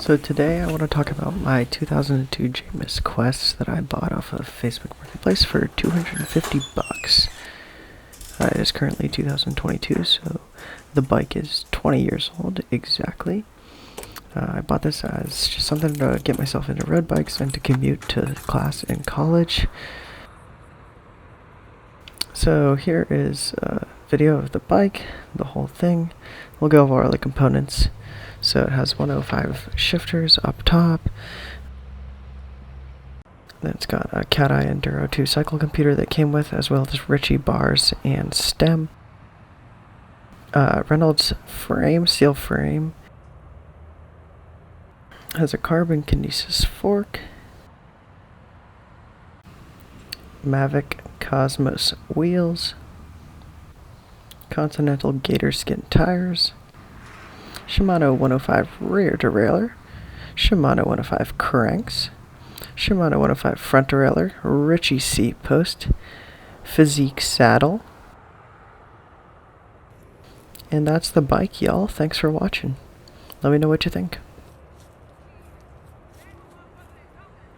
So today I want to talk about my 2002 JAMIS Quest that I bought off of Facebook Marketplace for 250 bucks. It is currently 2022, so the bike is 20 years old exactly. I bought this as just something to get myself into road bikes and to commute to class in college. So here is a video of the bike, the whole thing. We'll go over all the components. So it has 105 shifters up top. Then it's got a Cat-Eye Enduro 2 cycle computer that came with, as well as Ritchie bars and stem. Reynolds frame, steel frame. Has a carbon kinesis fork. Mavic Cosmos wheels. Continental gator skin tires. Shimano 105 rear derailleur, Shimano 105 cranks, Shimano 105 front derailleur, Ritchie seat post, Physique saddle. And that's the bike, y'all. Thanks for watching. Let me know what you think.